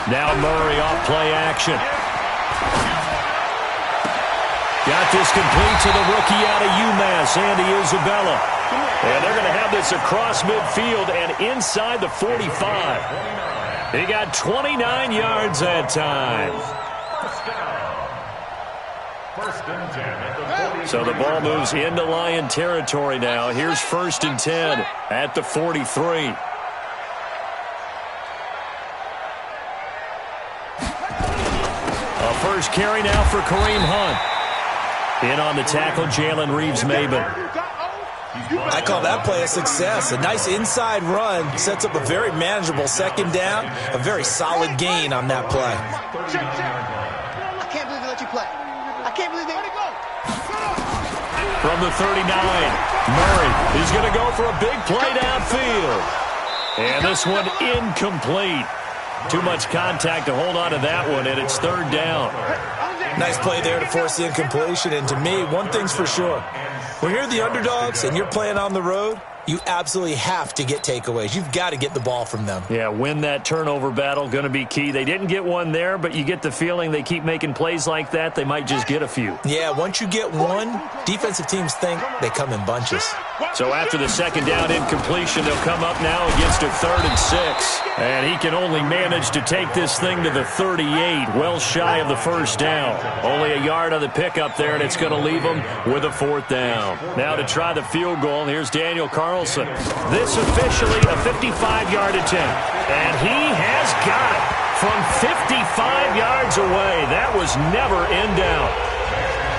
Now Murray off play action. Got this complete to the rookie out of UMass, Andy Isabella. And they're going to have this across midfield and inside the 45. He got 29 yards that time. So the ball moves into Lion territory now. Here's 1st and 10 at the 43. A first carry now for Kareem Hunt. In on the tackle, Jalen Reeves-Maybin. I call that play a success. A nice inside run sets up a very manageable 2nd down. A very solid gain on that play. I can't believe they let you play. I can't believe they let it go. From the 39, Murray is going to go for a big play downfield. And this one incomplete. Too much contact to hold on to that one, and it's 3rd down. Nice play there to force the incompletion. And to me, one thing's for sure. When you're the underdogs and you're playing on the road, you absolutely have to get takeaways. You've got to get the ball from them. Yeah, win that turnover battle, going to be key. They didn't get one there, but you get the feeling they keep making plays like that, they might just get a few. Yeah, once you get one, defensive teams think they come in bunches. So after the 2nd down incompletion, they'll come up now against a 3rd and 6. And he can only manage to take this thing to the 38, well shy of the 1st down. Only a yard on the pickup there, and it's going to leave him with a 4th down. Now to try the field goal, here's Daniel Carlson. This officially a 55-yard attempt. And he has got it from 55 yards away. That was never in doubt.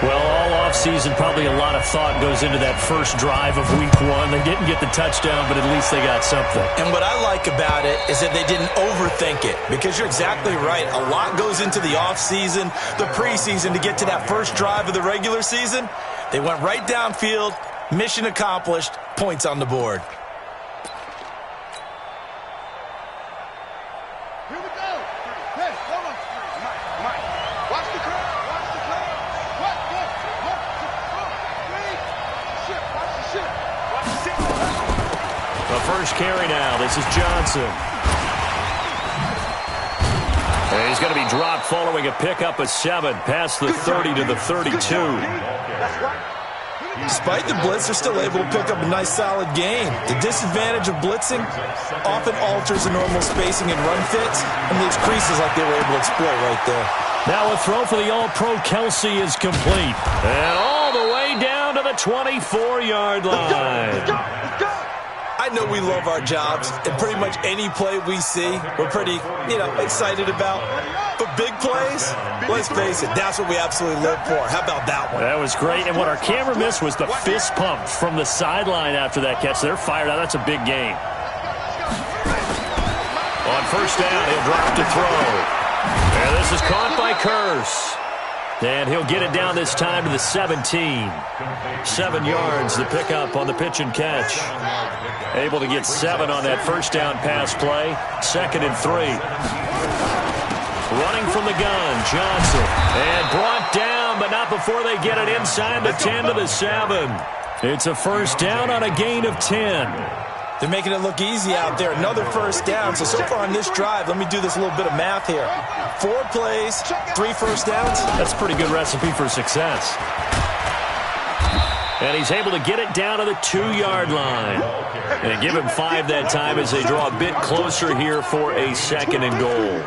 Well, all offseason, probably a lot of thought goes into that first drive of week 1. They didn't get the touchdown, but at least they got something. And what I like about it is that they didn't overthink it, because you're exactly right. A lot goes into the offseason, the preseason to get to that first drive of the regular season. They went right downfield, mission accomplished, points on the board. Here we go. Hey, hold on. Mike. Watch the crowd. Watch the crowd. What? Watch the shit. Watch the shit. The first carry now. This is Johnson. And he's going to be dropped following a pickup of 7 past the 30 to the 32. That's right. Despite the blitz, they're still able to pick up a nice, solid gain. The disadvantage of blitzing often alters the normal spacing and run fits and leaves creases like they were able to exploit right there. Now a throw for the All-Pro Kelsey is complete. And all the way down to the 24-yard line. Let's go. I know we love our jobs, and pretty much any play we see, we're pretty, excited about. But big plays, let's face it, that's what we absolutely live for. How about that one? That was great, and what our camera missed was the fist pump from the sideline after that catch. They're fired out. That's a big gain. On 1st down, he'll drop to throw. And this is caught by Curse. And he'll get it down this time to the 17. 7 yards, the pickup on the pitch and catch. Able to get 7 on that 1st down pass play. 2nd and 3. Running from the gun, Johnson. And brought down, but not before they get it inside the 10 to the 7. It's a 1st down on a gain of 10. They're making it look easy out there. Another 1st down. So far on this drive, let me do this little bit of math here. 4 plays, 3 1st downs. That's a pretty good recipe for success. And he's able to get it down to the 2-yard line. And give him 5 that time as they draw a bit closer here for a 2nd and goal.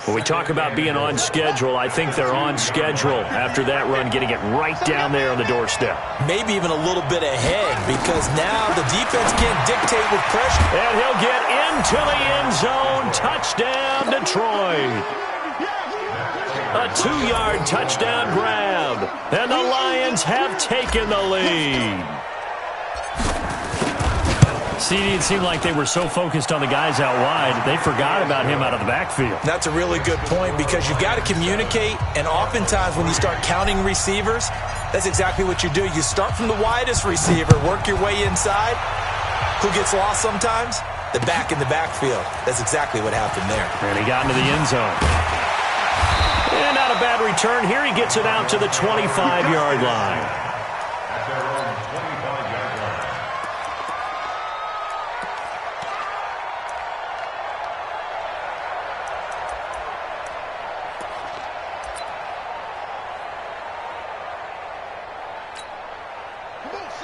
When we talk about being on schedule, I think they're on schedule after that run, getting it right down there on the doorstep. Maybe even a little bit ahead, because now the defense can't dictate with pressure. And he'll get into the end zone. Touchdown, Detroit. A 2-yard touchdown grab. And the Lions have taken the lead. See, it seemed like they were so focused on the guys out wide, they forgot about him out of the backfield. That's a really good point, because you've got to communicate, and oftentimes when you start counting receivers, that's exactly what you do. You start from the widest receiver, work your way inside. Who gets lost sometimes? The back in the backfield. That's exactly what happened there. And he got into the end zone. And not a bad return. Here he gets it out to the 25-yard line.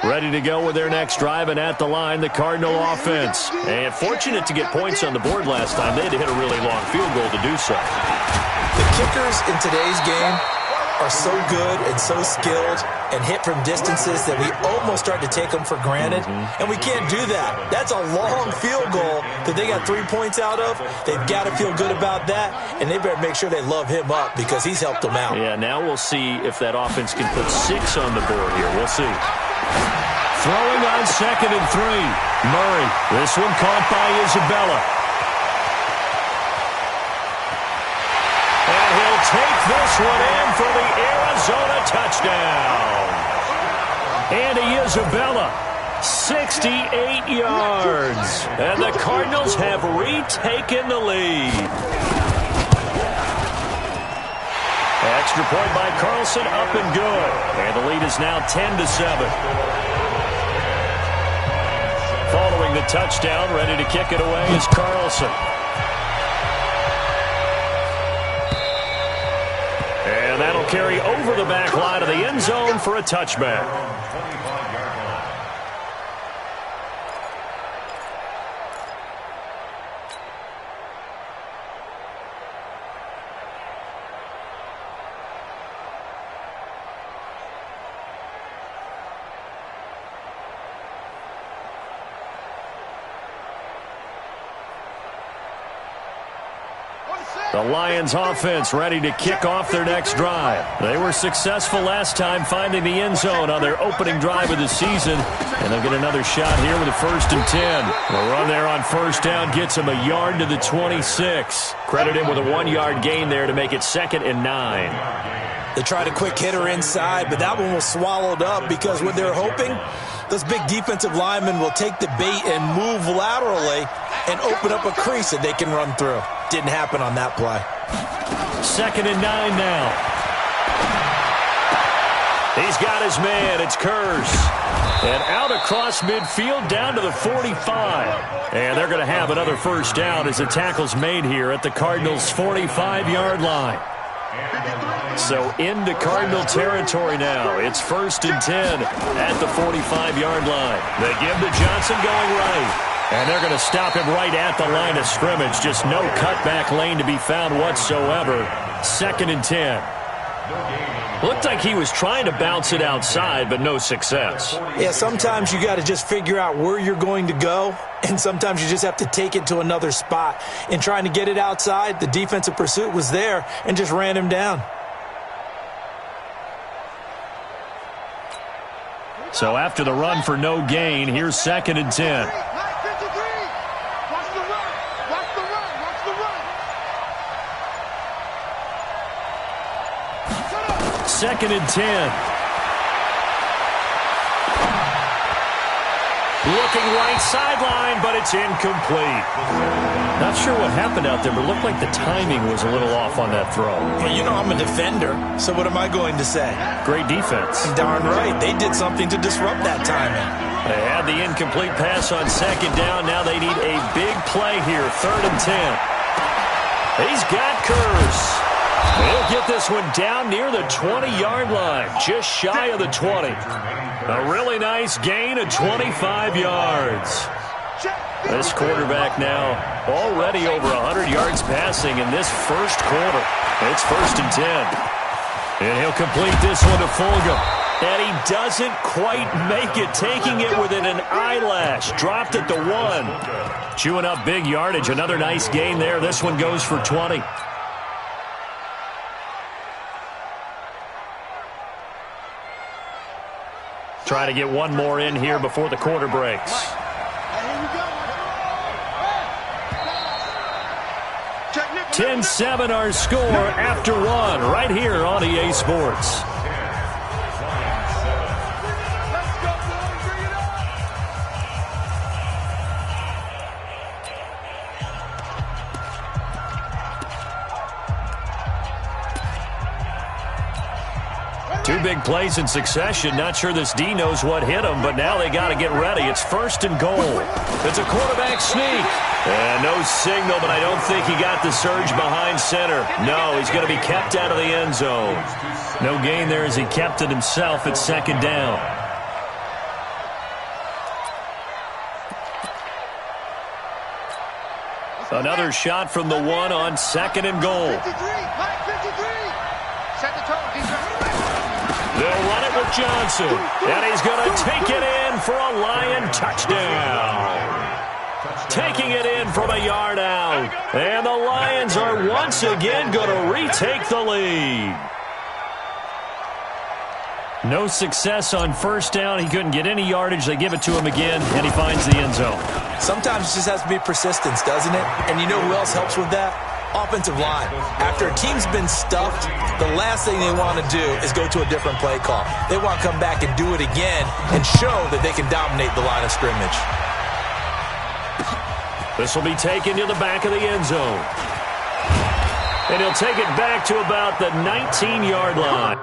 Ready to go with their next drive, and at the line, the Cardinal offense. And fortunate to get points on the board last time. They had to hit a really long field goal to do so. The kickers in today's game are so good and so skilled and hit from distances that we almost start to take them for granted, and we can't do that. That's a long field goal that they got 3 points out of. They've got to feel good about that, and they better make sure they love him up because he's helped them out. Yeah, now we'll see if that offense can put 6 on the board here. We'll see. Throwing on 2nd and 3. Murray. This one caught by Isabella. And he'll take this one in for the Arizona touchdown. Andy Isabella, 68 yards. And the Cardinals have retaken the lead. Extra point by Carlson, up and good. And the lead is now 10-7. Following the touchdown, ready to kick it away is Carlson. And that'll carry over the back line of the end zone for a touchback. The Lions offense ready to kick off their next drive. They were successful last time finding the end zone on their opening drive of the season, and they'll get another shot here with a 1st and 10. The run there on 1st down gets them a yard to the 26. Credit him with a 1-yard gain there to make it 2nd and 9. They tried a quick hitter inside, but that one was swallowed up because what they're hoping, those big defensive linemen will take the bait and move laterally and open up a crease that they can run through. Didn't happen on that play. 2nd and 9 now. He's got his man. It's Kurz. And out across midfield down to the 45. And they're going to have another 1st down as the tackle's made here at the Cardinals' 45-yard line. So into Cardinal territory now. It's 1st and 10 at the 45-yard line. They give to Johnson going right. And they're going to stop him right at the line of scrimmage. Just no cutback lane to be found whatsoever. 2nd and 10. Looked like he was trying to bounce it outside, but no success. Yeah, sometimes you got to just figure out where you're going to go, and sometimes you just have to take it to another spot. In trying to get it outside, the defensive pursuit was there and just ran him down. So after the run for no gain, here's 2nd and 10. 2nd and 10. Looking right sideline, but it's incomplete. Not sure what happened out there, but it looked like the timing was a little off on that throw. Well, you know I'm a defender, so what am I going to say? Great defense. Darn right. They did something to disrupt that timing. They had the incomplete pass on 2nd down. Now they need a big play here. 3rd and 10. He's got Kurz. He'll get this one down near the 20-yard line, just shy of the 20. A really nice gain of 25 yards. This quarterback now already over 100 yards passing in this first quarter. It's 1st and 10. And he'll complete this one to Fulgham. And he doesn't quite make it, taking it within an eyelash. Dropped at the 1. Chewing up big yardage. Another nice gain there. This one goes for 20. Try to get one more in here before the quarter breaks. 10-7 our score after 1 right here on EA Sports. Two big plays in succession. Not sure this D knows what hit him, but now they got to get ready. It's 1st and goal. It's a quarterback sneak. And no signal, but I don't think he got the surge behind center. No, he's going to be kept out of the end zone. No gain there as he kept it himself at 2nd down. Another shot from the one on 2nd and goal. 53, Mike, 53. Set the tone, defense. They'll run it with Johnson, and he's going to take it in for a Lion touchdown. Taking it in from a yard out, and the Lions are once again going to retake the lead. No success on 1st down. He couldn't get any yardage. They give it to him again, and he finds the end zone. Sometimes it just has to be persistence, doesn't it? And you know who else helps with that? Offensive line. After a team's been stuffed, the last thing they want to do is go to a different play call. They want to come back and do it again and show that they can dominate the line of scrimmage. This will be taken to the back of the end zone. And he'll take it back to about the 19-yard line.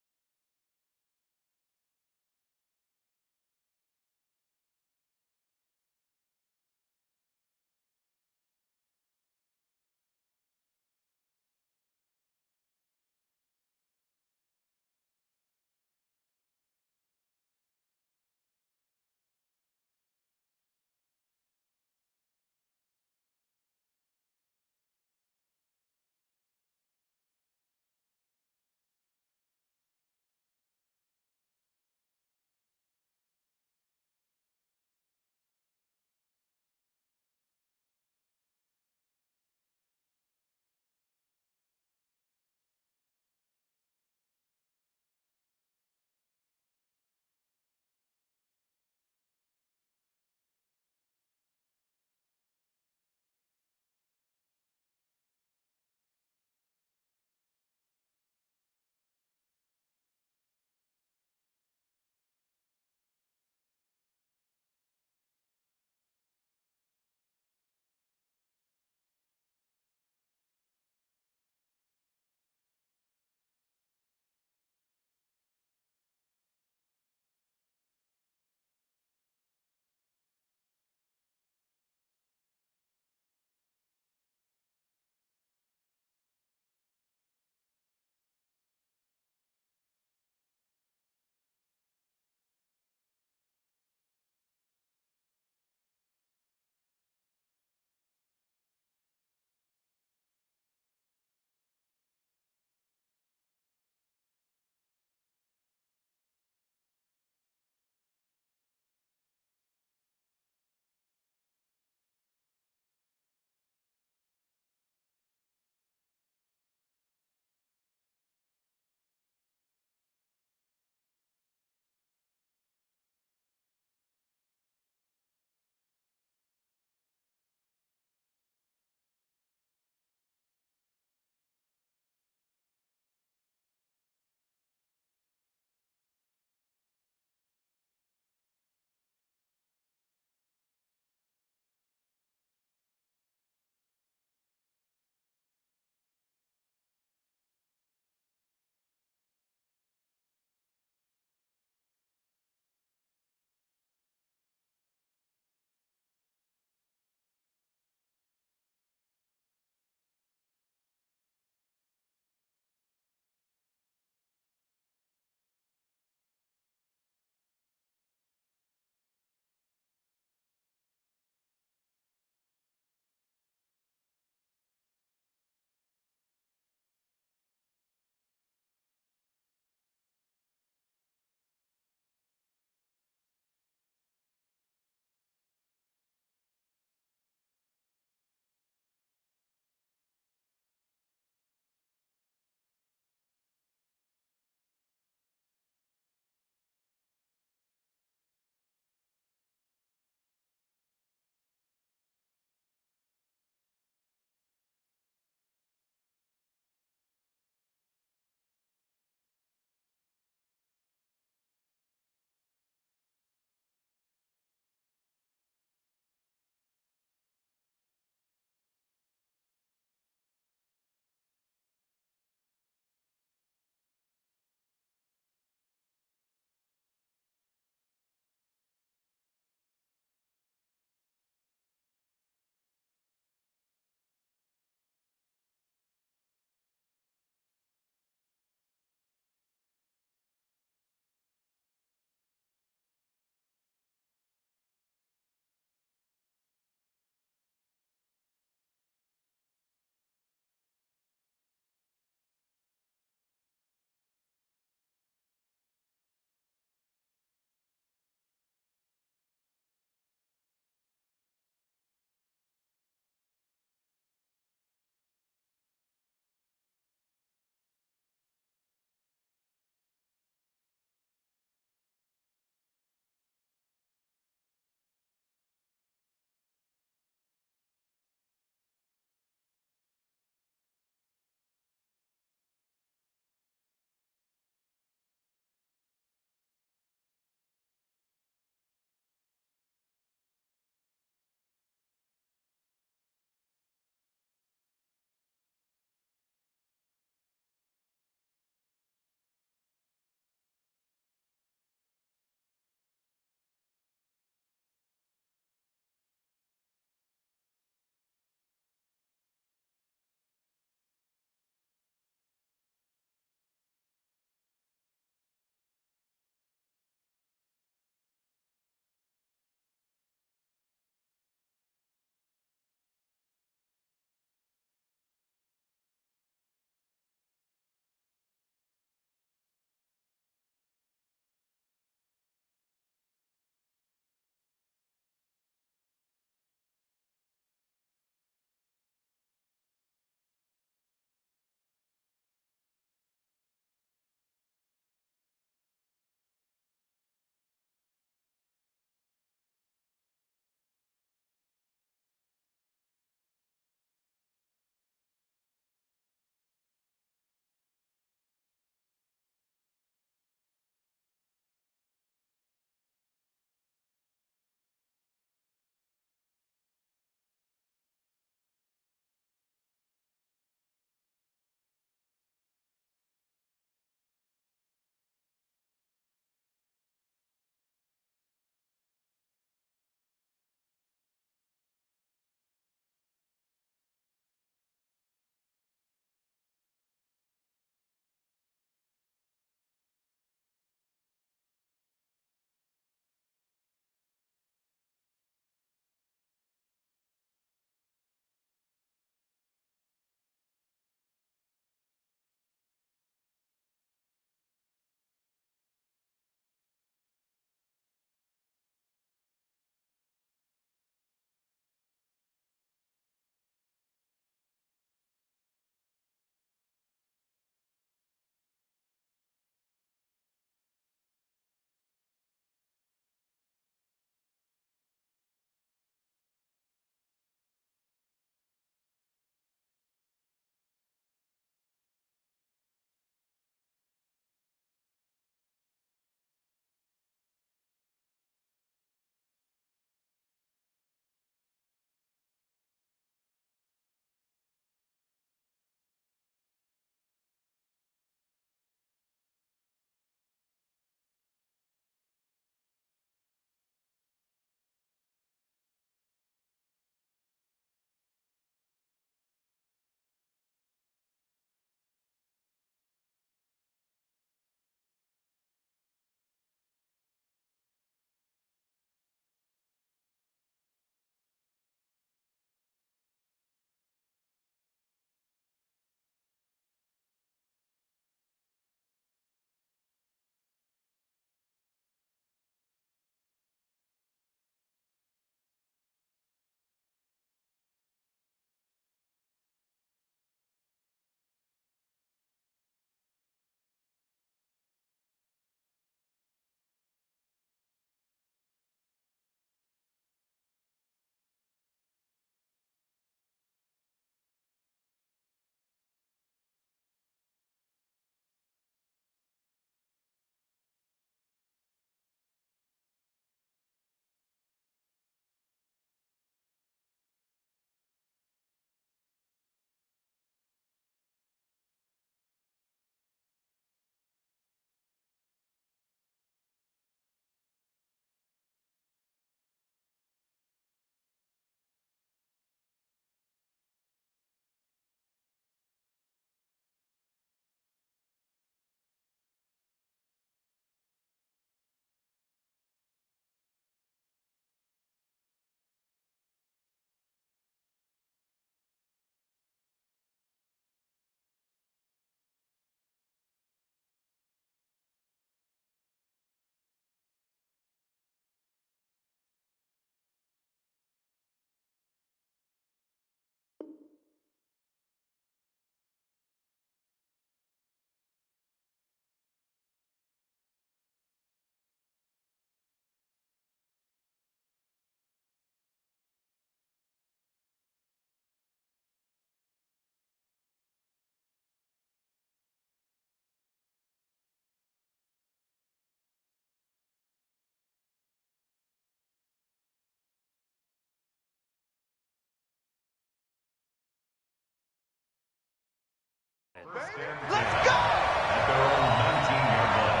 Let's go! At their own 19-yard line.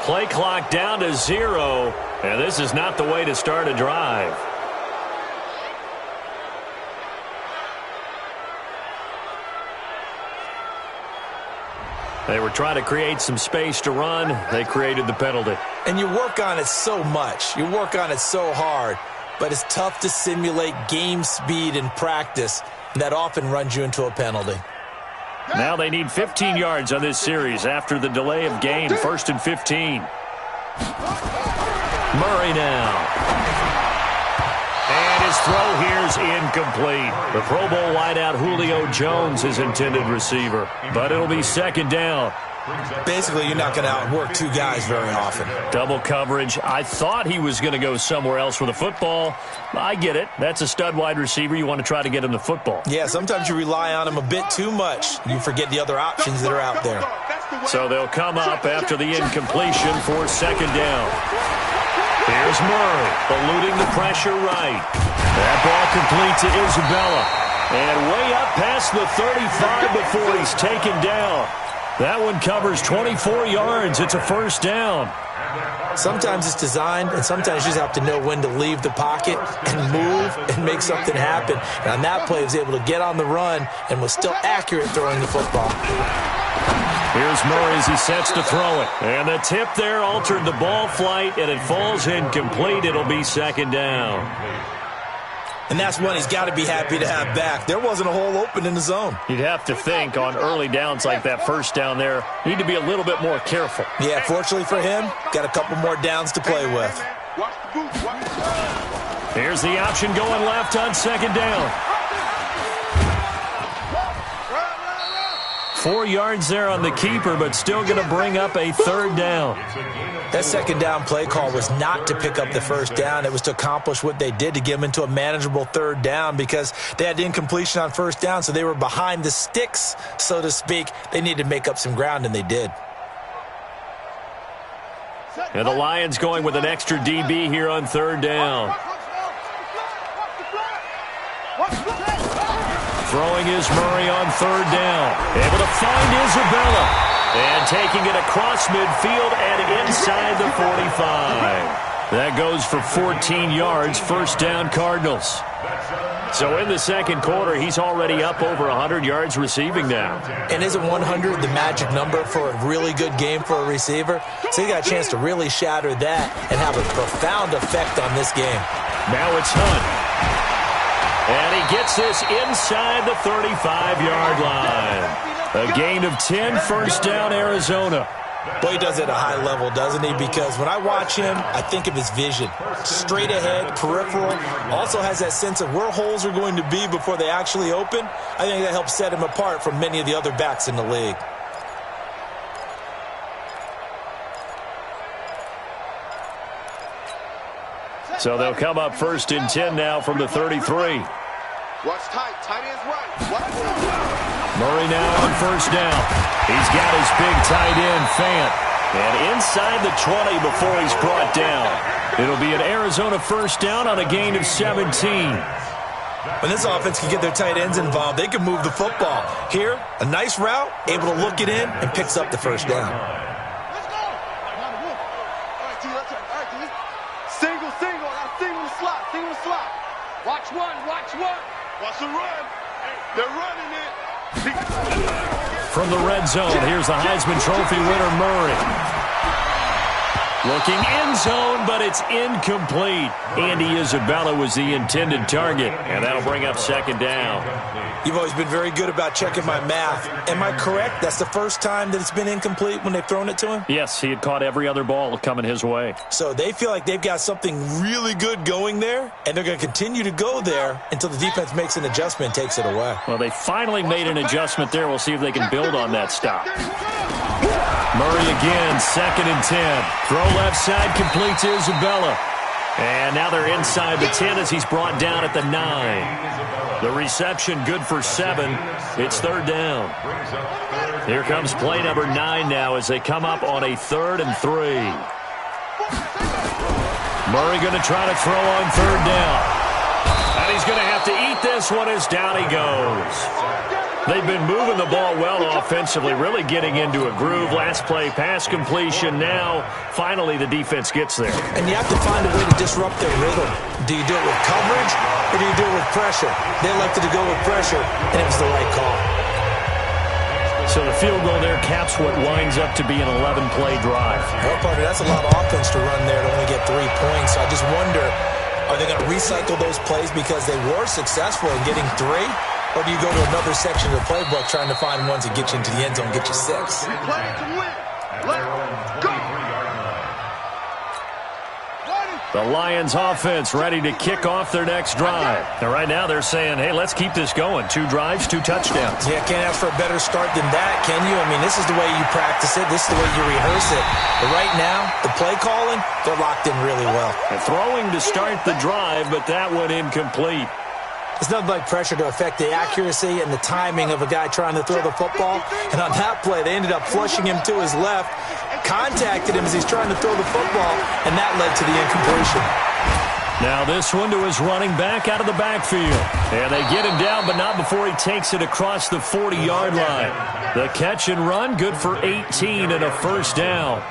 Play clock down to 0, and this is not the way to start a drive. They were trying to create some space to run. They created the penalty. And you work on it so much. You work on it so hard. But it's tough to simulate game speed in practice. That often runs you into a penalty. Now they need 15 yards on this series after the delay of game. 1st and 15. Murray now. And his throw here's incomplete. The Pro Bowl wideout Julio Jones is intended receiver. But it'll be 2nd down. Basically, you're not going to outwork two guys very often. Double coverage. I thought he was going to go somewhere else with the football. I get it. That's a stud wide receiver. You want to try to get him the football. Yeah, sometimes you rely on him a bit too much. You forget the other options that are out there. So they'll come up after the incompletion for 2nd down. Here's Murray, eluding the pressure right. That ball complete to Isabella. And way up past the 35 before he's taken down. That one covers 24 yards. It's a 1st down. Sometimes it's designed, and sometimes you just have to know when to leave the pocket and move and make something happen. And on that play, he was able to get on the run and was still accurate throwing the football. Here's Murray as he sets to throw it. And the tip there altered the ball flight, and it falls incomplete. It'll be 2nd down. And that's one he's got to be happy to have back. There wasn't a hole open in the zone. You'd have to think on early downs like that 1st down there, need to be a little bit more careful. Yeah, fortunately for him, got a couple more downs to play with. Here's the option going left on 2nd down. 4 yards there on the keeper, but still going to bring up a 3rd down. That 2nd down play call was not to pick up the 1st down. It was to accomplish what they did to get them into a manageable 3rd down because they had incompletion on 1st down, so they were behind the sticks, so to speak. They needed to make up some ground, and they did. And the Lions going with an extra DB here on 3rd down. Throwing is Murray on 3rd down. Able to find Isabella. And taking it across midfield and inside the 45. That goes for 14 yards, 1st down Cardinals. So in the 2nd quarter, he's already up over 100 yards receiving now. And isn't 100 the magic number for a really good game for a receiver? So he got a chance to really shatter that and have a profound effect on this game. Now it's Hunt. And he gets this inside the 35-yard line. A gain of 10, 1st down Arizona. Boy, he does it at a high level, doesn't he? Because when I watch him, I think of his vision. Straight ahead, peripheral. Also has that sense of where holes are going to be before they actually open. I think that helps set him apart from many of the other backs in the league. So they'll come up 1st and 10 now from the 33. Watch tight. Tight end's right. Watch. Murray now on 1st down. He's got his big tight end, Fant. And inside the 20 before he's brought down. It'll be an Arizona 1st down on a gain of 17. When this offense can get their tight ends involved, they can move the football. Here, a nice route, able to look it in, and picks up the first down. Let's go. All right, T, let's go. All right, T. Single. I got a single in the slot. Single in the slot. Watch one. Watch the run. They're running it. From the red zone, here's the Heisman Trophy winner, Murray. Looking end zone, but it's incomplete. Andy Isabella was the intended target, and that'll bring up second down. You've always been very good about checking my math. Am I correct? That's the first time that it's been incomplete when they've thrown it to him? Yes, he had caught every other ball coming his way. So they feel like they've got something really good going there, and they're going to continue to go there until the defense makes an adjustment and takes it away. Well, they finally made an adjustment there. We'll see if they can build on that stop. Murray again, 2nd and 10. Throw left side, completes Isabella. And now they're inside the 10 as he's brought down at the 9. The reception good for 7. It's 3rd down. Here comes play number 9 now as they come up on a 3rd and 3. Murray going to try to throw on 3rd down. And he's going to have to eat this one as down he goes. They've been moving the ball well offensively, really getting into a groove. Last play, pass completion. Now, finally, the defense gets there. And you have to find a way to disrupt their rhythm. Do you do it with coverage, or do you do it with pressure? They elected to go with pressure, and it was the right call. So the field goal there caps what winds up to be an 11-play drive. Well, partner, that's a lot of offense to run there to only get 3 points. So I just wonder, are they going to recycle those plays because they were successful in getting 3? Or do you go to another section of the playbook trying to find ones that get you into the end zone, get you 6? Play to win. Let's go. The Lions offense ready to kick off their next drive. And right now they're saying, hey, let's keep this going. 2 drives, 2 touchdowns. Yeah, can't ask for a better start than that, can you? I mean, this is the way you practice it. This is the way you rehearse it. But right now, the play calling, they're locked in really well. And throwing to start the drive, but that one incomplete. It's nothing like pressure to affect the accuracy and the timing of a guy trying to throw the football. And on that play, they ended up flushing him to his left, contacted him as he's trying to throw the football, and that led to the incompletion. Now this one to his running back out of the backfield. And they get him down, but not before he takes it across the 40-yard line. The catch and run, good for 18 and a first down.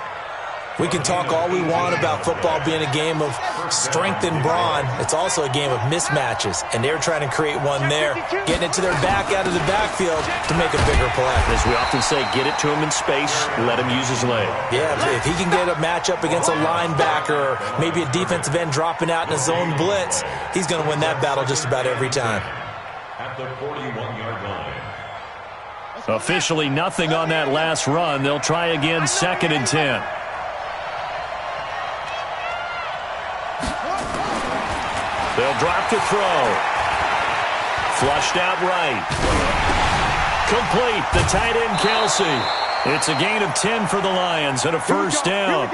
We can talk all we want about football being a game of strength and brawn. It's also a game of mismatches, and they're trying to create one there, getting it to their back out of the backfield to make a bigger play. As we often say, get it to him in space, let him use his leg. Yeah, if he can get a matchup against a linebacker or maybe a defensive end dropping out in a zone blitz, he's going to win that battle just about every time. At the 41-yard line. Officially nothing on that last run. They'll try again, 2nd and 10. They'll drop to throw. Flushed out right. Complete. The tight end, Kelsey. It's a gain of 10 for the Lions and a first down.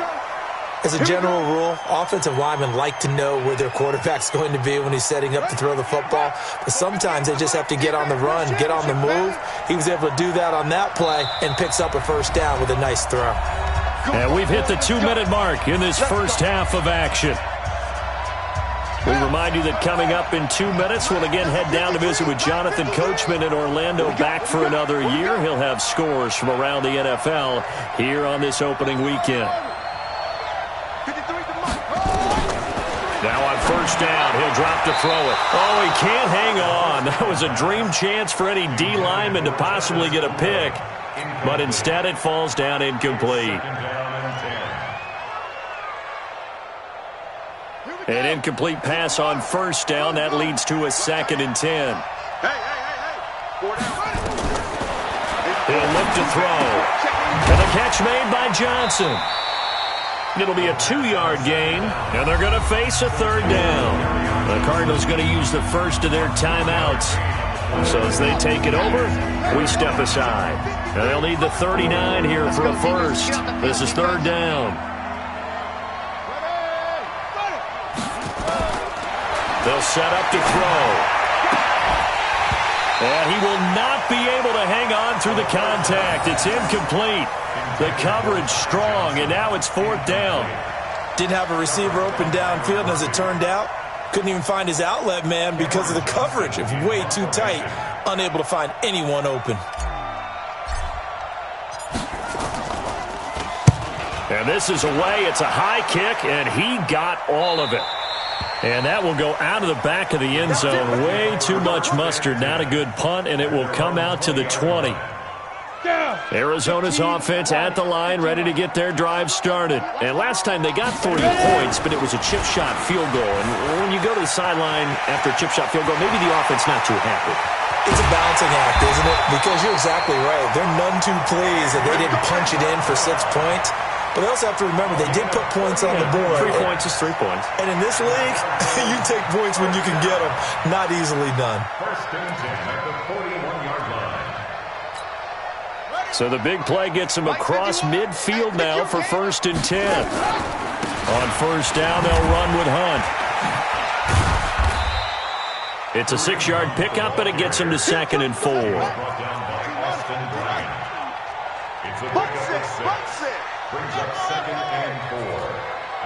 As a general rule, offensive linemen like to know where their quarterback's going to be when he's setting up to throw the football. But sometimes they just have to get on the run, get on the move. He was able to do that on that play and picks up a first down with a nice throw. And we've hit the 2-minute mark in this first half of action. We remind you that coming up in 2 minutes, we'll again head down to visit with Jonathan Coachman in Orlando, back for another year. He'll have scores from around the NFL here on this opening weekend. Now on first down, he'll drop to throw it. Oh, he can't hang on. That was a dream chance for any D lineman to possibly get a pick, but instead it falls down incomplete. An incomplete pass on first down. That leads to a 2nd and 10. He'll look to throw. And the catch made by Johnson. It'll be a 2-yard gain, and they're going to face a 3rd down. The Cardinals going to use the first of their timeouts. So as they take it over, we step aside. And they'll need the 39 here for a first. This is 3rd down. They'll set up to throw. And he will not be able to hang on through the contact. It's incomplete. The coverage strong, and now it's 4th down. Didn't have a receiver open downfield, and as it turned out, Couldn't even find his outlet man because of the coverage. It's way too tight. Unable to find anyone open. And this is away. It's a high kick, and he got all of it. And that will go out of the back of the end zone. Way too much mustard. Not a good punt, and it will come out to the 20. Arizona's offense at the line, ready to get their drive started. And last time they got 30 points, but it was a chip shot field goal. And when you go to the sideline after a chip shot field goal, maybe the offense not too happy. It's a balancing act, isn't it? Because you're exactly right. They're none too pleased that they didn't punch it in for 6 points. But they also have to remember they did put points on the board. 3 points is 3 points. And in this league, you take points when you can get them. Not easily done. First and 10 at the 41-yard line. So the big play gets him across midfield now for 1st and 10. On 1st down, they'll run with Hunt. It's a 6-yard pickup, but it gets him to 2nd and 4. It's a pickup of 6. Brings up 2nd and 4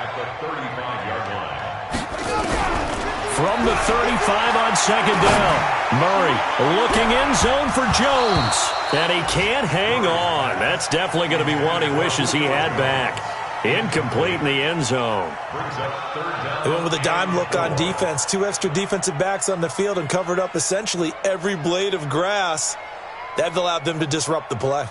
at the 35-yard line. From the 35 on 2nd down. Murray looking in zone for Jones. And he can't hang on. That's definitely going to be one he wishes he had back. Incomplete in the end zone. They went with a dime look on defense. 2 extra defensive backs on the field and covered up essentially every blade of grass. That allowed them to disrupt the play.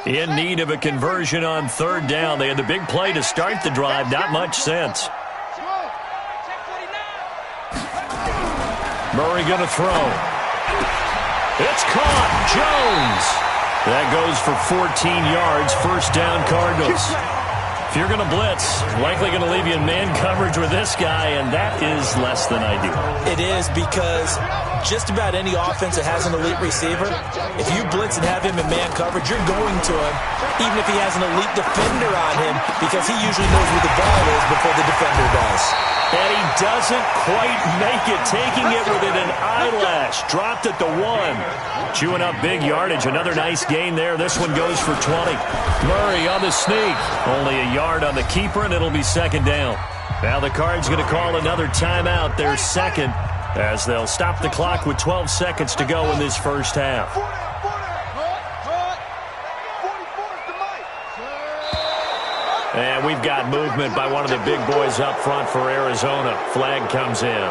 In need of a conversion on 3rd down. They had the big play to start the drive. Not much sense. Murray going to throw. It's caught. Jones. That goes for 14 yards. 1st down, Cardinals. If you're going to blitz, likely going to leave you in man coverage with this guy, and that is less than ideal. It is because just about any offense that has an elite receiver, if you blitz and have him in man coverage, you're going to him, even if he has an elite defender on him, because he usually knows where the ball is before the defender does. And he doesn't quite make it, taking it within an eyelash. Dropped at the 1. Chewing up big yardage. Another nice gain there. This one goes for 20. Murray on the sneak. Only a yard on the keeper, and it'll be 2nd down. Now the Cards going to call another timeout. Their 2nd, as they'll stop the clock with 12 seconds to go in this 1st half. And we've got movement by one of the big boys up front for Arizona. Flag comes in.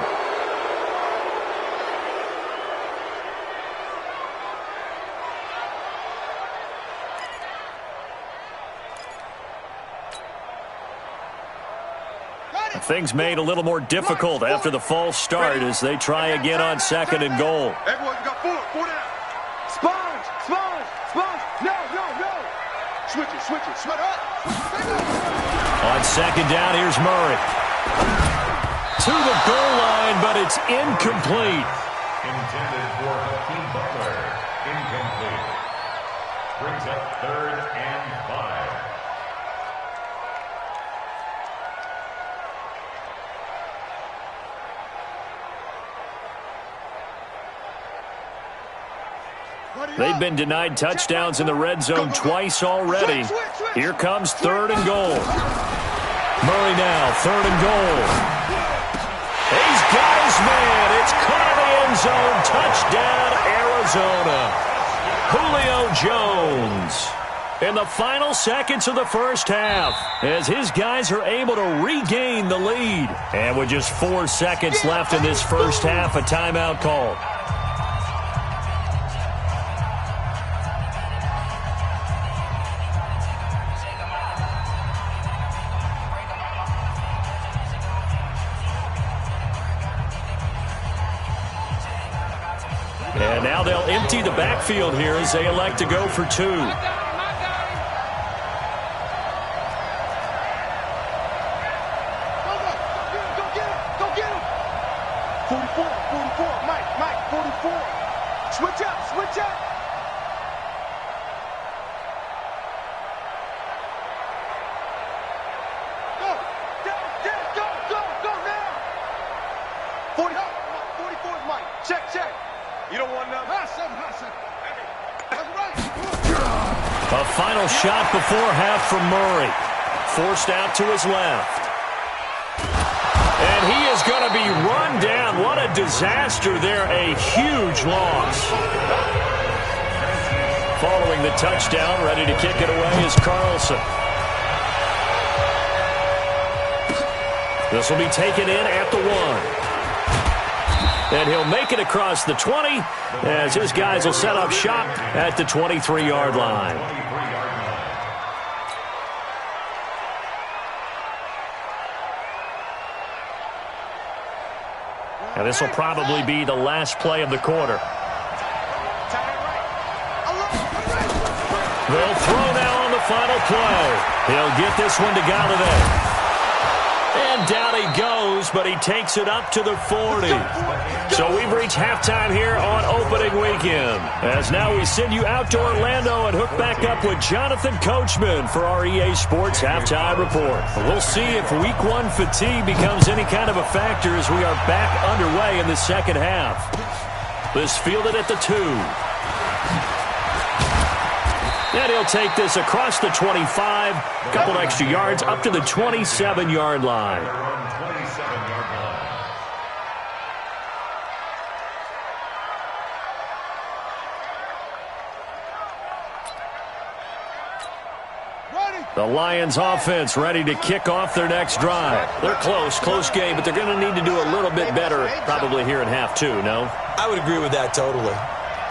Things made a little more difficult after the false start as they try again on 2nd and goal. Everyone, you got 4 down. Sponge. No. Switch it. On 2nd down, here's Murray. To the goal line, but it's incomplete. Intended for Hakeem Butler. Incomplete. Brings up 3rd and 5. They've been denied touchdowns in the red zone twice already. Here comes 3rd and goal. Murray now, 3rd and goal. He's got his man. It's caught in the end zone. Touchdown, Arizona. Julio Jones. In the final seconds of the 1st half, as his guys are able to regain the lead. And with just 4 seconds left in this 1st half, a timeout call. And now they'll empty the backfield here as they elect to go for 2. Go get him. 44, Mike, 44. Switch up. Go now. 44 is Mike. Check. You don't want nothing. High seven. That's right. A final shot before half from Murray. Forced out to his left. And he is going to be run down. What a disaster there. A huge loss. Following the touchdown, ready to kick it away is Carlson. This will be taken in at the 1. And he'll make it across the 20 as his guys will set up shop at the 23-yard line. And this will probably be the last play of the quarter. They'll throw now on the final play. He'll get this one to Galladay. And down he goes, but he takes it up to the 40. So we've reached halftime here on opening weekend. As now we send you out to Orlando and hook back up with Jonathan Coachman for our EA Sports Halftime Report. We'll see if Week 1 fatigue becomes any kind of a factor as we are back underway in the second half. This fielded at the 2. And he'll take this across the 25, a couple extra yards up to the 27-yard line. The Lions offense ready to kick off their next drive. They're close game, but they're going to need to do a little bit better probably here in half 2, no? I would agree with that totally.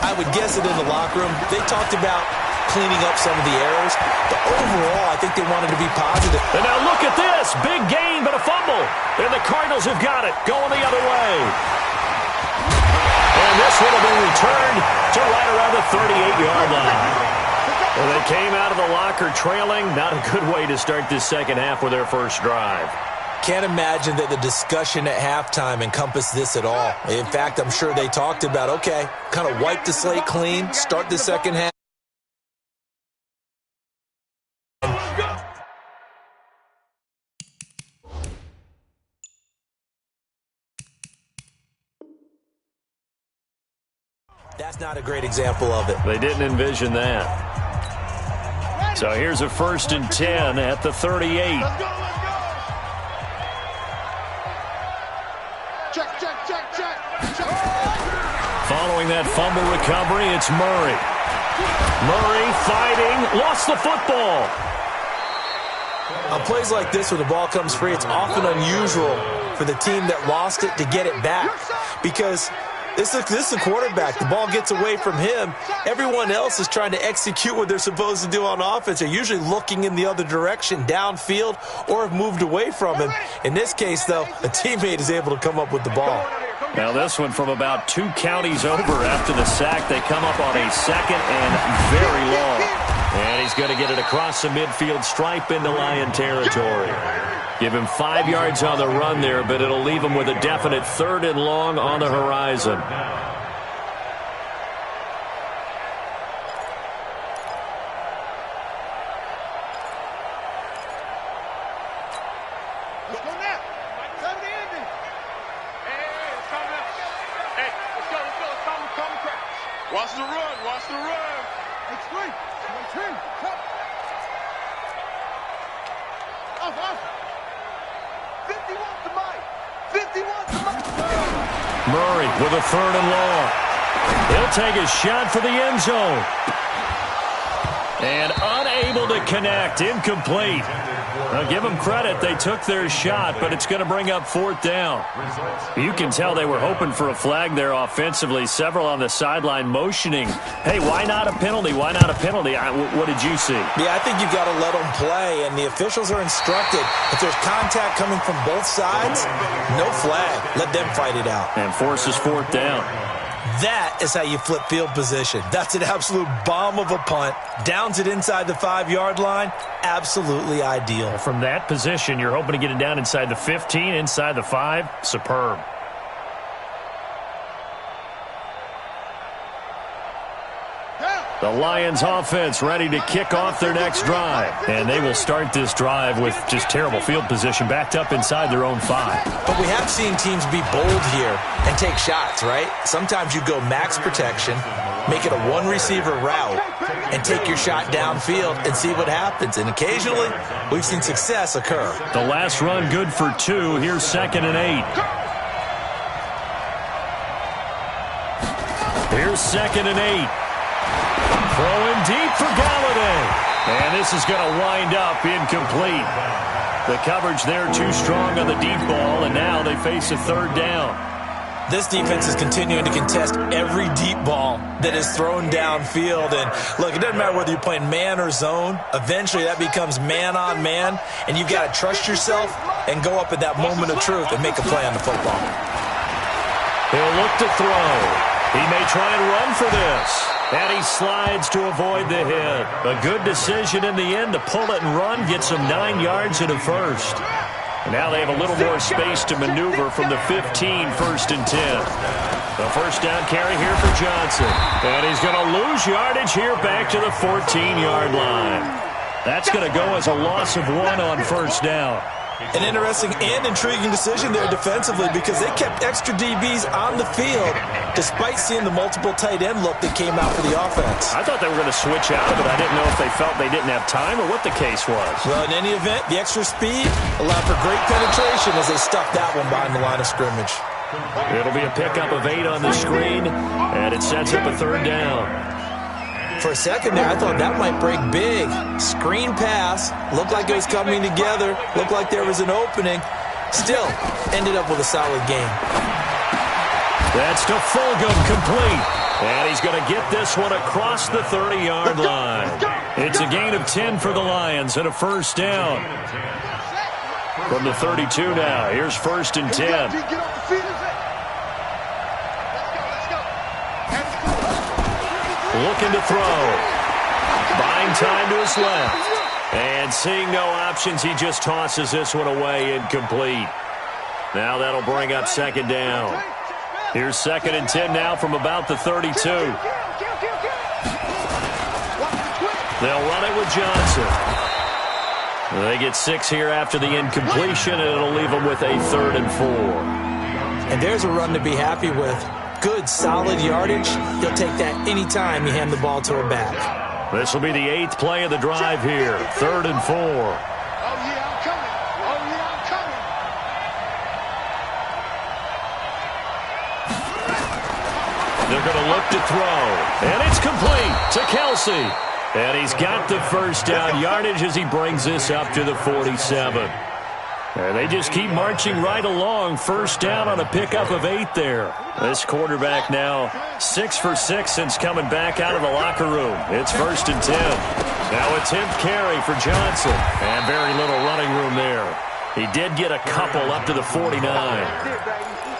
I would guess that in the locker room, they talked about cleaning up some of the errors, but overall, I think they wanted to be positive. And now look at this. Big gain, but a fumble. And the Cardinals have got it, going the other way. And this one will be returned to right around the 38-yard line. Well, they came out of the locker trailing. Not a good way to start this second half with their first drive. Can't imagine that the discussion at halftime encompassed this at all. In fact, I'm sure they talked about, okay, kind of wipe the slate clean, start the second half. That's not a great example of it. They didn't envision that. So here's a 1st and 10 at the 38. Let's go. Check. Following that fumble recovery, it's Murray. Murray fighting, lost the football. On plays like this where the ball comes free, it's often unusual for the team that lost it to get it back because this is a quarterback. The ball gets away from him. Everyone else is trying to execute what they're supposed to do on offense. They're usually looking in the other direction, downfield, or have moved away from him. In this case, though, a teammate is able to come up with the ball. Now this one from about 2 counties over after the sack. They come up on a 2nd and very long. And he's going to get it across the midfield stripe into Lion territory. Give him 5 yards on the run there, but it'll leave him with a definite 3rd and long on the horizon. Let's go now. Time to end it. Hey, it's coming up. Hey, let's go. It's coming crash. Watch the run. It's free. Come. Off. 51 to Mike. Murray with a 3rd and long. He'll take a shot for the end zone. And unable to connect. Incomplete. Now, give them credit. They took their shot, but it's going to bring up 4th down. You can tell they were hoping for a flag there offensively. Several on the sideline motioning. Hey, why not a penalty? What did you see? Yeah, I think you've got to let them play, and the officials are instructed. If there's contact coming from both sides, no flag. Let them fight it out. And forces 4th down. That is how you flip field position. That's an absolute bomb of a punt. Downs it inside the 5-yard line. Absolutely ideal. From that position, you're hoping to get it down inside the 15, inside the 5. Superb. The Lions offense ready to kick off their next drive. And they will start this drive with just terrible field position, backed up inside their own 5. But we have seen teams be bold here and take shots, right? Sometimes you go max protection, make it a one-receiver route, and take your shot downfield and see what happens. And occasionally, we've seen success occur. The last run good for 2. Here's 2nd and 8. Here's 2nd and 8. Throwing deep for Galladay. And this is going to wind up incomplete. The coverage there too strong on the deep ball, and now they face a 3rd down. This defense is continuing to contest every deep ball that is thrown downfield. And look, it doesn't matter whether you're playing man or zone. Eventually that becomes man on man, and you've got to trust yourself and go up at that moment of truth and make a play on the football. He'll look to throw. He may try and run for this. And he slides to avoid the hit. A good decision in the end to pull it and run, gets him 9 yards and a first. And now they have a little more space to maneuver from the 15, 1st and 10. The first down carry here for Johnson. And he's going to lose yardage here back to the 14-yard line. That's going to go as a loss of 1 on 1st down. An interesting and intriguing decision there defensively, because they kept extra DBs on the field despite seeing the multiple tight end look that came out for the offense. I thought they were going to switch out, but I didn't know if they felt they didn't have time or what the case was. Well, in any event, the extra speed allowed for great penetration as they stuffed that one behind the line of scrimmage. It'll be a pickup of 8 on the screen, and it sets up a 3rd down. For a second there, I thought that might break big. Screen pass. Looked like it was coming together. Looked like there was an opening. Still, ended up with a solid game. That's to Fulgham, complete. And he's going to get this one across the 30-yard line. It's a gain of 10 for the Lions and a 1st down. From the 32 now, here's 1st and 10. Looking to throw. Buying time to his left. And seeing no options, he just tosses this one away, incomplete. Now that'll bring up 2nd down. Here's 2nd and 10 now from about the 32. They'll run it with Johnson. They get 6 here after the incompletion, and it'll leave them with a 3rd and 4. And there's a run to be happy with. Good, solid yardage. He'll take that anytime you hand the ball to a back. This will be the 8th play of the drive here. 3rd and 4. Oh, yeah, I'm coming. Oh, yeah, I'm coming. They're going to look to throw. And it's complete to Kelsey. And he's got the 1st down yardage as he brings this up to the 47. And they just keep marching right along. 1st down on a pickup of 8 there. This quarterback now 6 for 6 since coming back out of the locker room. It's 1st and 10. Now a 10th carry for Johnson. And very little running room there. He did get a couple up to the 49.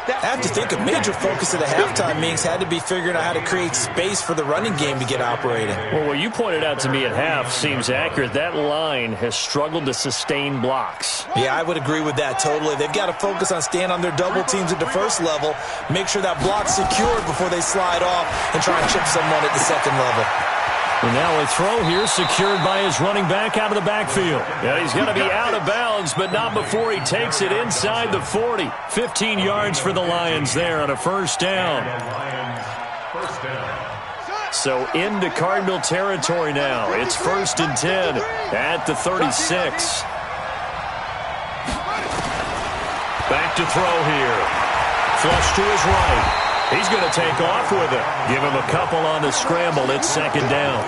I have to think a major focus of the halftime meetings had to be figuring out how to create space for the running game to get operating. Well, what you pointed out to me at half seems accurate. That line has struggled to sustain blocks. Yeah, I would agree with that totally. They've got to focus on staying on their double teams at the first level, make sure that block's secured before they slide off and try and chip someone at the second level. And now a throw here secured by his running back out of the backfield. Yeah, he's going to be out of bounds, but not before he takes it inside the 40. 15 yards for the Lions there on a 1st down. So into Cardinal territory now. It's 1st and 10 at the 36. Back to throw here. Flush to his right. He's going to take off with it. Give him a couple on the scramble. It's 2nd down.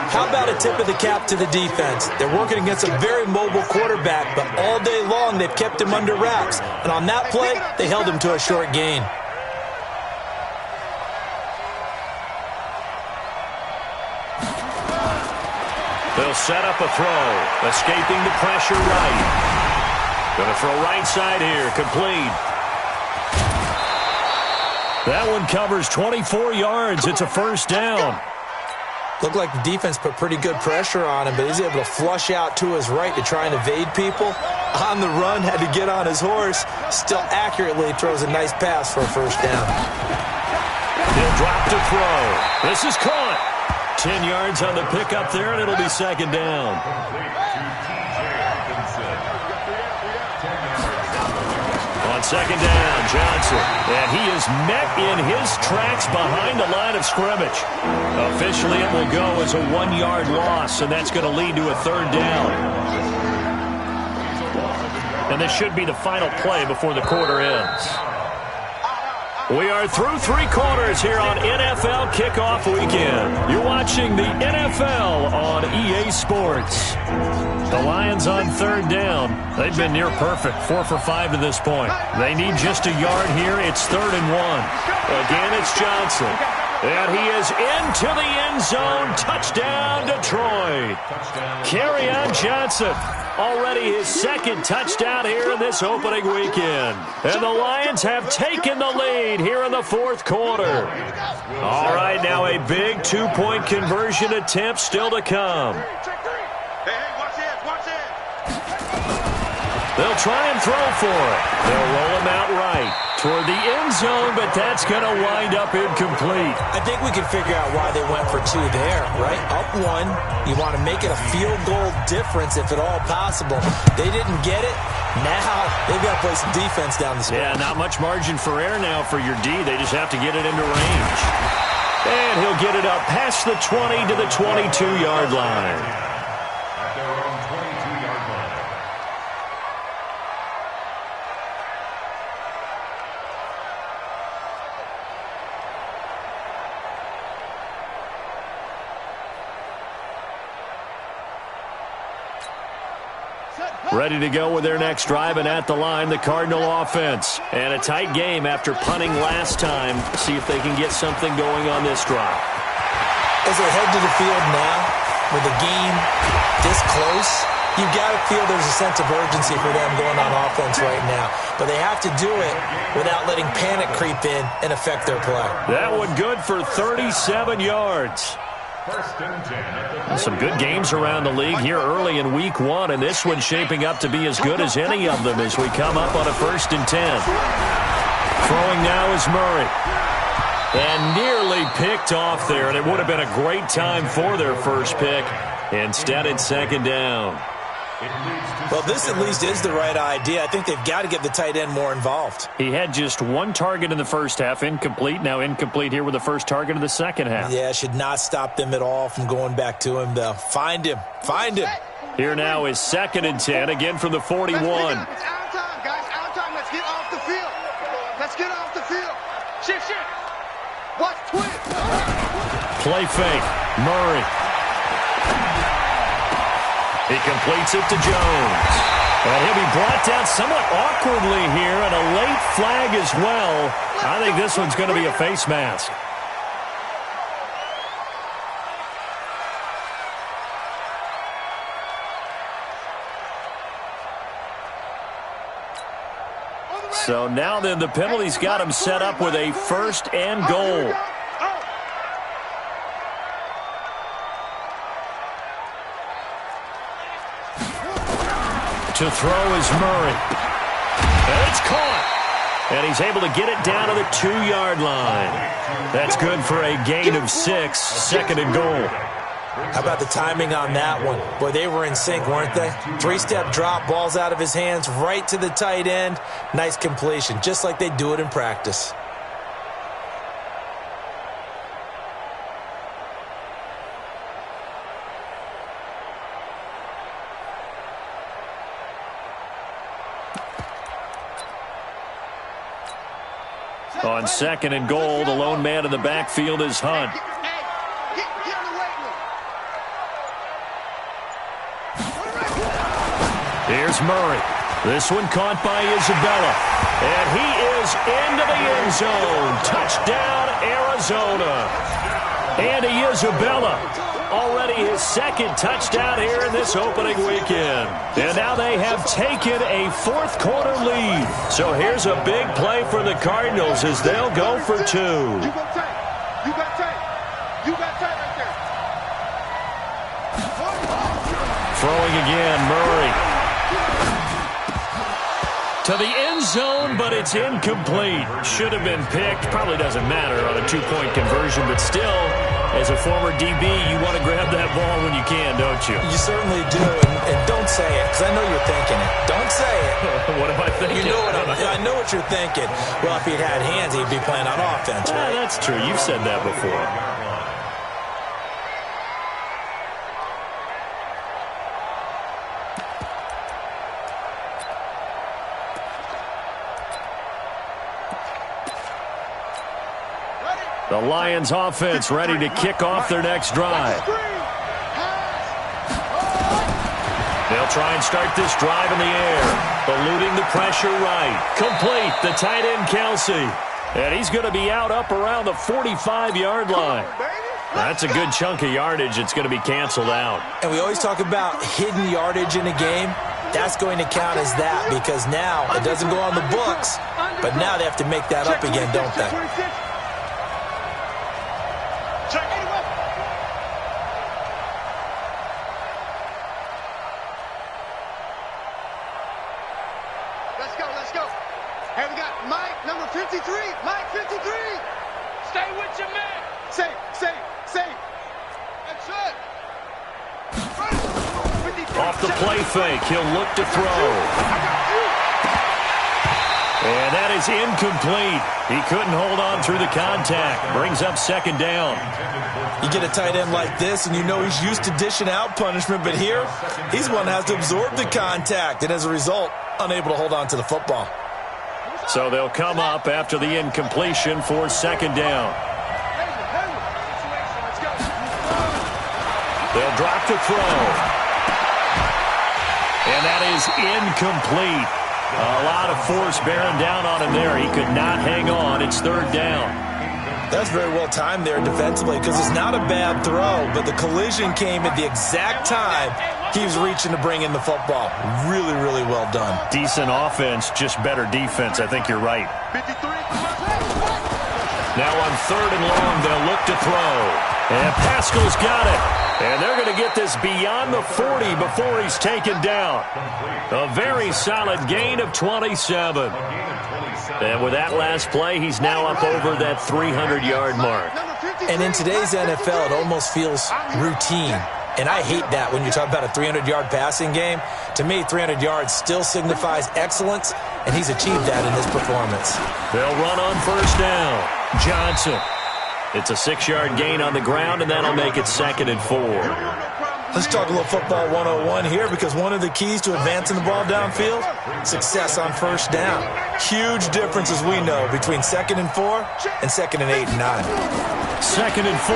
How about a tip of the cap to the defense? They're working against a very mobile quarterback, but all day long they've kept him under wraps. And on that play, they held him to a short gain. They'll set up a throw. Escaping the pressure right. Going to throw right side here. Complete. That one covers 24 yards. It's a 1st down. Looked like the defense put pretty good pressure on him, but he's able to flush out to his right to try and evade people. On the run, had to get on his horse. Still accurately throws a nice pass for a 1st down. He'll drop to throw. This is caught. 10 yards on the pickup there, and it'll be second down. On second down, Johnson. And he is met in his tracks behind the line of scrimmage. Officially, it will go as a 1-yard loss, and that's going to lead to a third down. And this should be the final play before the quarter ends. We are through 3 quarters here on NFL Kickoff Weekend. You're watching the NFL on EA Sports. The Lions on third down. They've been near perfect, 4 for 5 to this point. They need just a yard here. It's 3rd and 1. Again, it's Johnson. And he is into the end zone. Touchdown, Detroit. Kerryon Johnson. Already his second touchdown here in this opening weekend. And the Lions have taken the lead here in the 4th quarter. All right, now a big 2-point conversion attempt still to come. They'll try and throw for it. They'll roll him out right toward the end zone, but that's going to wind up incomplete. I think we can figure out why they went for 2 there, right? Up 1, you want to make it a field goal difference if at all possible. They didn't get it. Now they've got to play some defense down the stretch. Yeah, not much margin for error now for your D. They just have to get it into range. And he'll get it up past the 20 to the 22-yard line. Ready to go with their next drive, and at the line, the Cardinal offense. And a tight game after punting last time. See if they can get something going on this drive. As they head to the field now, with the game this close, you've got to feel there's a sense of urgency for them going on offense right now. But they have to do it without letting panic creep in and affect their play. That one good for 37 yards. Some good games around the league here early in week 1, and this one's shaping up to be as good as any of them as we come up on a 1st and 10. Throwing now is Murray. And nearly picked off there, and it would have been a great time for their first pick. Instead, it's second down. Well, this at least is the right idea. I think they've got to get the tight end more involved. He had just 1 target in the first half, incomplete. Now incomplete here with the first target of the second half. Yeah, should not stop them at all from going back to him, though. Find him. Find him. Here now is 2nd and 10, again from the 41. It's out of time, guys. Out of time. Let's get off the field. Let's get off the field. Shift. Watch twist. Play fake. Murray. He completes it to Jones. And he'll be brought down somewhat awkwardly here, and a late flag as well. I think this one's going to be a face mask. So now then the penalty's got him set up with a 1st and goal. To throw is Murray. And it's caught. And he's able to get it down to the 2-yard line. That's good for a gain of 6, 2nd and goal. How about the timing on that one? Boy, they were in sync, weren't they? 3-step drop, balls out of his hands, right to the tight end. Nice completion, just like they do it in practice. On 2nd and goal, the lone man in the backfield is Hunt. Here's Murray. This one caught by Isabella. And he is into the end zone. Touchdown, Arizona. Andy Isabella. Already his 2nd touchdown here in this opening weekend. And now they have taken a 4th quarter lead. So here's a big play for the Cardinals as they'll go for 2. You got tight. You got tight. You got tight right there. Throwing again, Murray. to the end zone, but it's incomplete. Should have been picked. Probably doesn't matter on a two-point conversion, but still, as a former DB, you want to grab that ball when you can, don't you? You certainly do, and don't say it, because I know you're thinking it. Don't say it. What am I thinking? You know I know what you're thinking. Well, if he'd had hands, he'd be playing on offense, right? That's true. You've said that before. The Lions offense ready to kick off their next drive. They'll try and start this drive in the air. Eluding the pressure right. Complete. The tight end, Kelsey. And he's going to be out up around the 45-yard line. That's a good chunk of yardage. It's going to be canceled out. And we always talk about hidden yardage in a game. That's going to count as that because now it doesn't go on the books, but now they have to make that up again, don't they? Let's go. Hey, we got Mike, number 53. Mike, 53. Stay with your man. Safe. That's it. Off the play fake, he'll look to throw. And that is incomplete. He couldn't hold on through the contact. Brings up second down. You get a tight end like this, and you know he's used to dishing out punishment, but here, he's one that has to absorb the contact, and as a result, unable to hold on to the football. So they'll come up after the incompletion for second down. They'll drop to throw. And that is incomplete. A lot of force bearing down on him there. He could not hang on. It's third down. That's very well timed there defensively because it's not a bad throw, but the collision came at the exact time he was reaching to bring in the football. Really, really well done. Decent offense, just better defense. I think you're right. Now on third and long, they'll look to throw. And Pascal's got it. And they're going to get this beyond the 40 before he's taken down. A very solid gain of 27. And with that last play, he's now up over that 300-yard mark. And in today's NFL, it almost feels routine. And I hate that when you talk about a 300-yard passing game. To me, 300 yards still signifies excellence, and he's achieved that in his performance. They'll run on first down. Johnson. It's a 6-yard gain on the ground, and that'll make it 2nd and 4. Let's talk a little football 101 here because one of the keys to advancing the ball downfield, success on first down. Huge difference, as we know, between 2nd and 4 and 2nd and 8 and 9. 2nd and 4.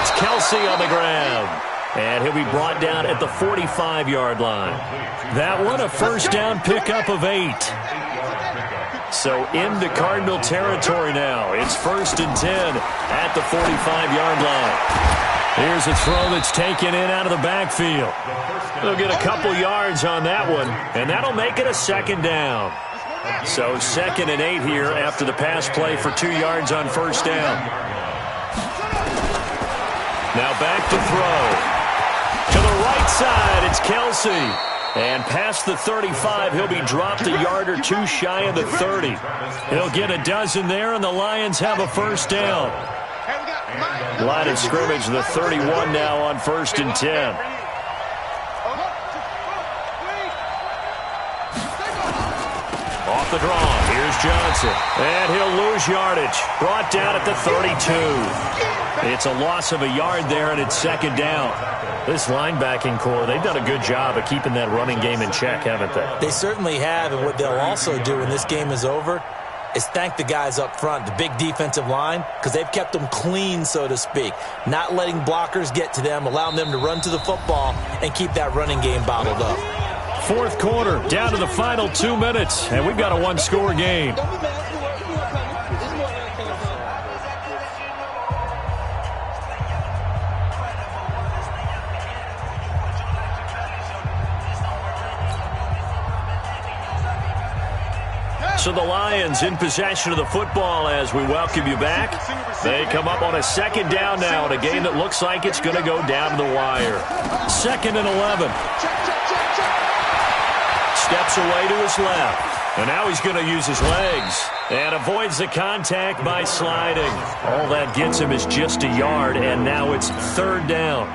It's Kelsey on the ground. And he'll be brought down at the 45-yard line. That one a first down pickup of 8. So into Cardinal territory now. It's 1st and 10 at the 45-yard line. Here's a throw that's taken in out of the backfield. They'll get a couple yards on that one, and that'll make it a 2nd down. So 2nd and 8 here after the pass play for 2 yards on first down. Now back to throw. To the right side, it's Kelsey. And past the 35, he'll be dropped a yard or 2 shy of the 30. He'll get a dozen there, and the Lions have a first down. Line of scrimmage, the 31 now on 1st and 10. Off the draw, here's Johnson. And he'll lose yardage. Brought down at the 32. It's a loss of a yard there, and it's 2nd down. This linebacking core, they've done a good job of keeping that running game in check, haven't they? They certainly have, and what they'll also do when this game is over is thank the guys up front, the big defensive line, because they've kept them clean, so to speak, not letting blockers get to them, allowing them to run to the football and keep that running game bottled up. 4th quarter, down to the final 2 minutes, and we've got a one-score game. So the Lions in possession of the football as we welcome you back. They come up on a 2nd down now in a game that looks like it's going to go down to the wire. 2nd and 11. steps away to his left. And now he's going to use his legs and avoids the contact by sliding. All that gets him is just a yard, and now it's third down.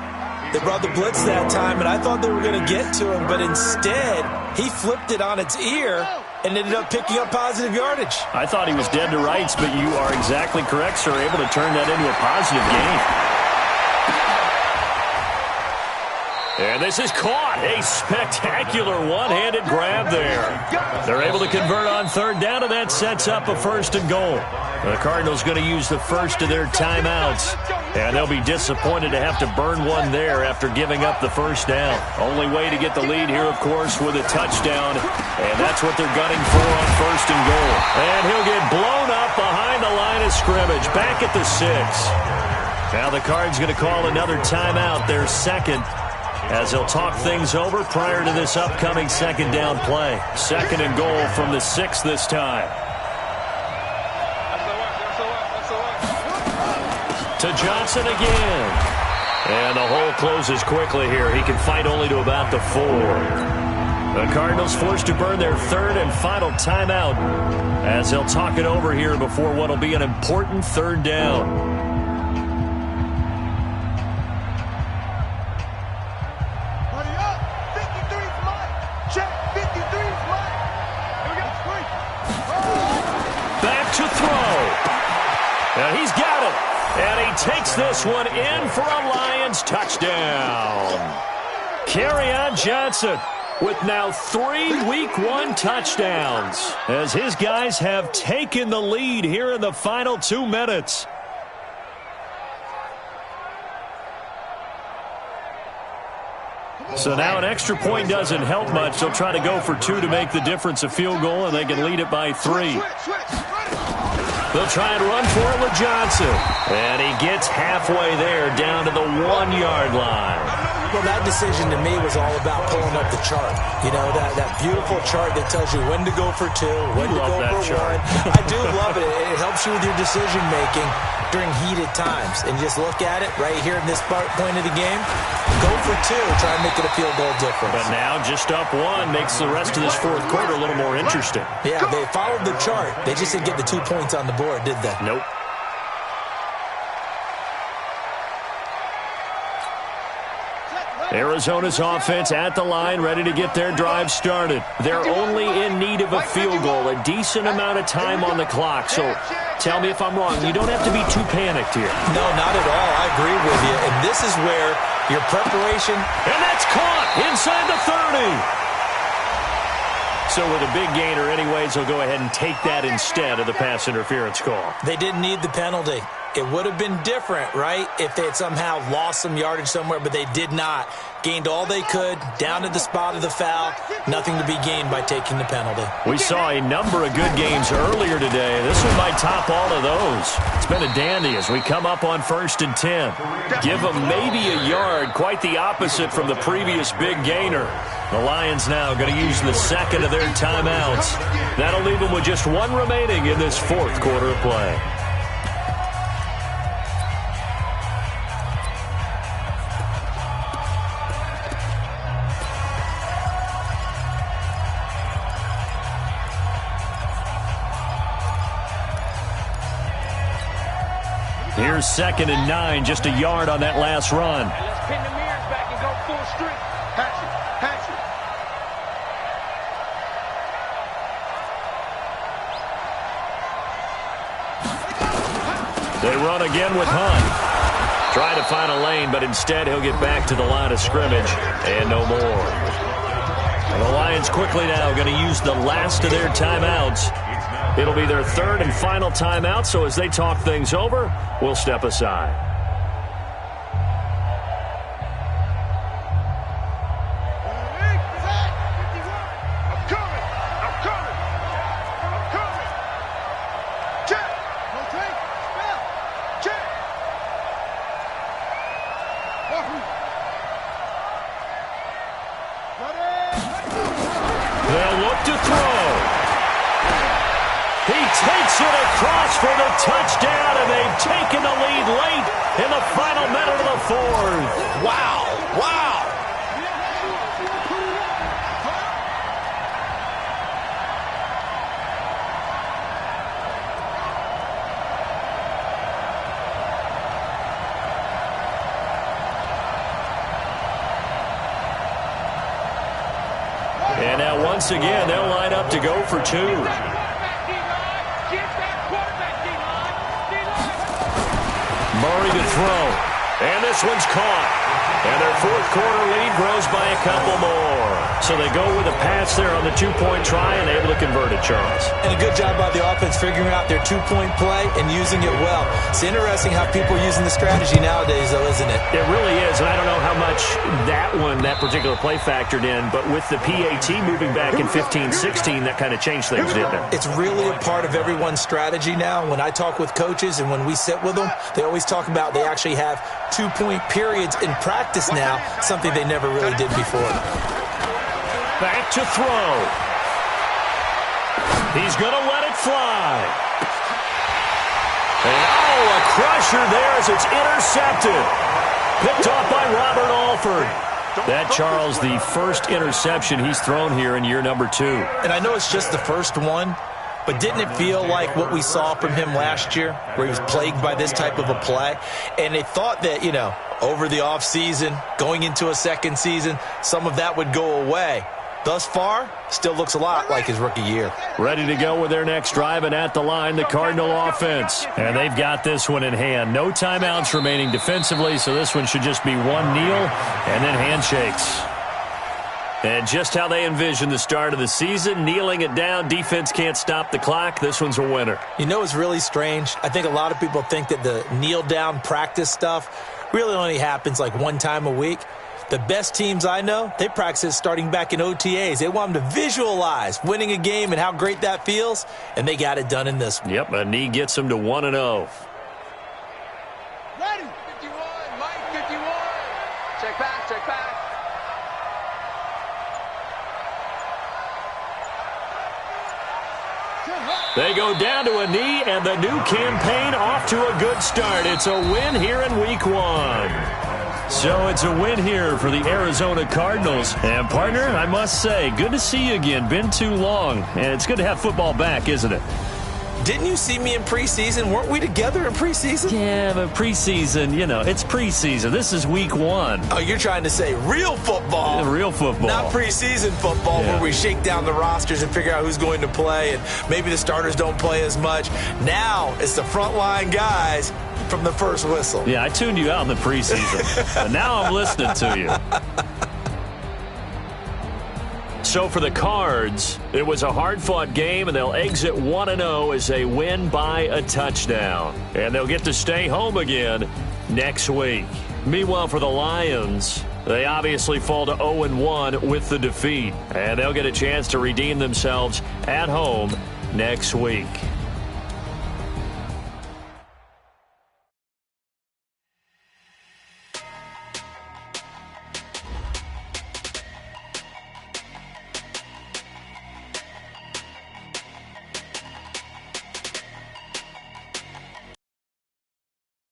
They brought the blitz that time, and I thought they were going to get to him, but instead he flipped it on its ear and ended up picking up positive yardage. I thought he was dead to rights, but you are exactly correct, sir. Able to turn that into a positive gain. And this is caught. A spectacular one-handed grab there. They're able to convert on third down, and that sets up a first and goal. The Cardinals going to use the first of their timeouts, and they'll be disappointed to have to burn one there after giving up the first down. Only way to get the lead here, of course, with a touchdown, and that's what they're gunning for on first and goal. And he'll get blown up behind the line of scrimmage, back at the 6. Now the Cards going to call another timeout, their second, as they'll talk things over prior to this upcoming second down play. Second and goal from the 6 this time. To Johnson again. And the hole closes quickly here. He can fight only to about the 4. The Cardinals forced to burn their third and final timeout as they'll talk it over here before what will be an important third down. And he's got it. And he takes this one in for a Lions touchdown. Kerryon Johnson with now 3 Week 1 touchdowns as his guys have taken the lead here in the final 2 minutes. So now an extra point doesn't help much. They'll try to go for 2 to make the difference a field goal, and they can lead it by 3. They'll try and run for it with Johnson. And he gets halfway there, down to the 1-yard line. Well, that decision to me was all about pulling up the chart. You know, that beautiful chart that tells you when to go for 2, when to go for 1. I do love it. It helps you with your decision-making during heated times. And just look at it right here in this point of the game. Go for 2, try and make it a field goal difference. But now just up 1 makes the rest of this fourth quarter a little more interesting. Yeah, they followed the chart. They just didn't get the 2 points on the board, did they? Nope. Arizona's offense at the line, ready to get their drive started. They're only in need of a field goal, a decent amount of time on the clock. So tell me if I'm wrong. You don't have to be too panicked here. No, not at all. I agree with you. And this is where your preparation... And that's caught inside the 30. So with a big gainer anyways, they'll go ahead and take that instead of the pass interference call. They didn't need the penalty. It would have been different, right, if they had somehow lost some yardage somewhere, but they did not. Gained all they could, down to the spot of the foul. Nothing to be gained by taking the penalty. We saw a number of good games earlier today. This one might top all of those. It's been a dandy as we come up on 1st and 10. Give them maybe a yard, quite the opposite from the previous big gainer. The Lions now going to use the second of their timeouts. That'll leave them with just 1 remaining in this fourth quarter of play. Here's 2nd and 9, just a yard on that last run. Let's pin the mirrors back and go full streak. Hatch it, hatch it. They run again with Hunt. Try to find a lane, but instead he'll get back to the line of scrimmage and no more. And the Lions quickly now going to use the last of their timeouts. It'll be their 3rd and final timeout, so as they talk things over, we'll step aside. They'll look to throw. He takes it across for the touchdown, and they've taken the lead late in the final minute of the fourth. Wow, wow. Once again, they'll line up to go for two. Murray to throw. And this one's caught. And their fourth quarter lead grows by a couple more. So they go with a pass there on the two-point try and able to convert it, Charles. And a good job by the offense figuring out their two-point play and using it well. It's interesting how people are using the strategy nowadays, though, isn't it? It really is, and I don't know how much that particular play factored in, but with the PAT moving back in 15-16, that kind of changed things, didn't it? It's really a part of everyone's strategy now. When I talk with coaches and when we sit with them, they always talk about they actually have two-point periods in practice now, something they never really did before. Back to throw. He's going to let it fly. And a crusher there as it's intercepted. Picked off by Robert Alford. That, Charles, the first interception he's thrown here in year number 2. And I know it's just the first one, but didn't it feel like what we saw from him last year, where he was plagued by this type of a play? And they thought that, over the offseason, going into a second season, some of that would go away. Thus far, still looks a lot like his rookie year. Ready to go with their next drive, and at the line, the Cardinal offense. And they've got this one in hand. No timeouts remaining defensively, so this one should just be one kneel and then handshakes. And just how they envision the start of the season, kneeling it down, defense can't stop the clock. This one's a winner. It's really strange. I think a lot of people think that the kneel-down practice stuff really only happens like one time a week. The best teams I know, they practice starting back in OTAs. They want them to visualize winning a game and how great that feels, and they got it done in this one. Yep, a knee gets them to 1-0. Ready. 51, Mike, 51. Check back, check back. They go down to a knee, and the new campaign off to a good start. It's a win here in Week 1. So it's a win here for the Arizona Cardinals. And, partner, I must say, good to see you again. Been too long. And it's good to have football back, isn't it? Didn't you see me in preseason? Weren't we together in preseason? Yeah, but preseason, it's preseason. This is Week 1. Oh, you're trying to say real football. Yeah, real football. Not preseason football where we shake down the rosters and figure out who's going to play, and maybe the starters don't play as much. Now it's the frontline guys from the first whistle. Yeah, I tuned you out in the preseason. But now I'm listening to you. So for the Cards, it was a hard-fought game, and they'll exit 1-0 as they win by a touchdown. And they'll get to stay home again next week. Meanwhile, for the Lions, they obviously fall to 0-1 with the defeat. And they'll get a chance to redeem themselves at home next week.